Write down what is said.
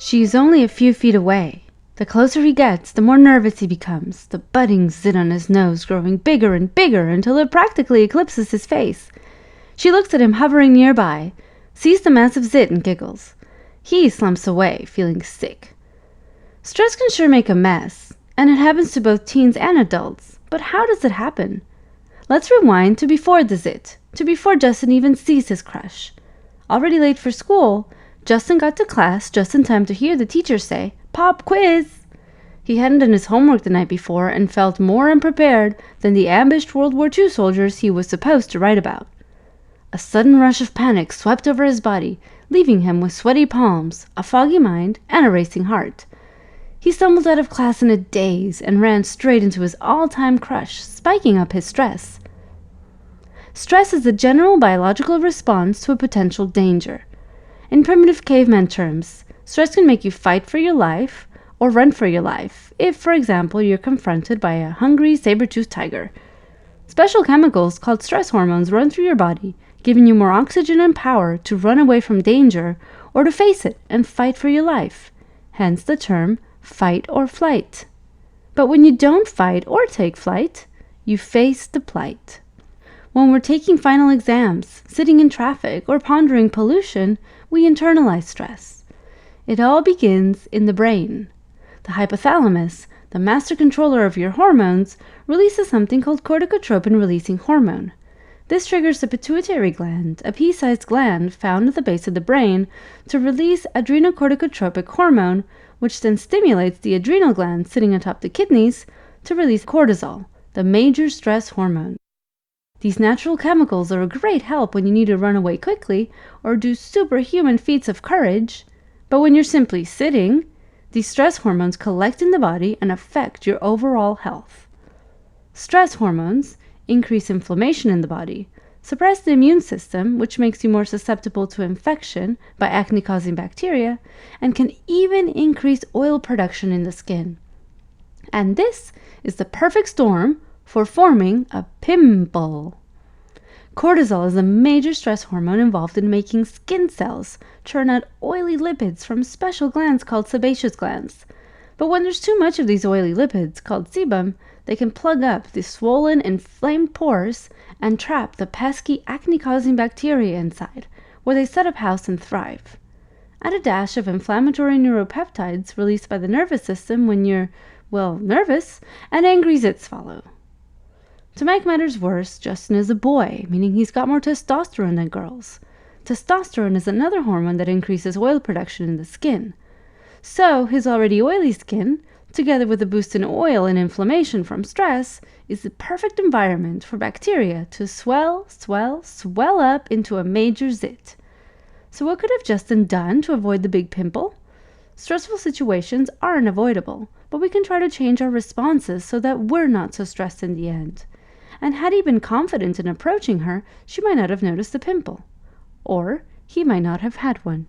She's only a few feet away. The closer he gets, the more nervous he becomes, the budding zit on his nose growing bigger and bigger until it practically eclipses his face. She looks at him hovering nearby, sees the massive zit and giggles. He slumps away, feeling sick. Stress can sure make a mess, and it happens to both teens and adults. But how does it happen? Let's rewind to before the zit, to before Justin even sees his crush. Already late for school, Justin got to class just in time to hear the teacher say, "Pop quiz!" He hadn't done his homework the night before and felt more unprepared than the ambushed World War II soldiers he was supposed to write about. A sudden rush of panic swept over his body, leaving him with sweaty palms, a foggy mind, and a racing heart. He stumbled out of class in a daze and ran straight into his all-time crush, spiking up his stress. Stress is the general biological response to a potential danger. In primitive caveman terms, stress can make you fight for your life or run for your life if, for example, you're confronted by a hungry saber-toothed tiger. Special chemicals called stress hormones run through your body, giving you more oxygen and power to run away from danger or to face it and fight for your life. Hence the term fight or flight. But when you don't fight or take flight, you face the plight. When we're taking final exams, sitting in traffic, or pondering pollution, we internalize stress. It all begins in the brain. The hypothalamus, the master controller of your hormones, releases something called corticotropin-releasing hormone. This triggers the pituitary gland, a pea-sized gland found at the base of the brain, to release adrenocorticotropic hormone, which then stimulates the adrenal gland sitting atop the kidneys to release cortisol, the major stress hormone. These natural chemicals are a great help when you need to run away quickly or do superhuman feats of courage. But when you're simply sitting, these stress hormones collect in the body and affect your overall health. Stress hormones increase inflammation in the body, suppress the immune system, which makes you more susceptible to infection by acne-causing bacteria, and can even increase oil production in the skin. And this is the perfect storm for forming a pimple. Cortisol is a major stress hormone involved in making skin cells churn out oily lipids from special glands called sebaceous glands. But when there's too much of these oily lipids, called sebum, they can plug up the swollen, inflamed pores and trap the pesky acne-causing bacteria inside, where they set up house and thrive. Add a dash of inflammatory neuropeptides released by the nervous system when you're, nervous, and angry zits follow. To make matters worse, Justin is a boy, meaning he's got more testosterone than girls. Testosterone is another hormone that increases oil production in the skin. So his already oily skin, together with a boost in oil and inflammation from stress, is the perfect environment for bacteria to swell up into a major zit. So what could have Justin done to avoid the big pimple? Stressful situations are unavoidable, but we can try to change our responses so that we're not so stressed in the end. And had he been confident in approaching her, she might not have noticed the pimple. Or he might not have had one.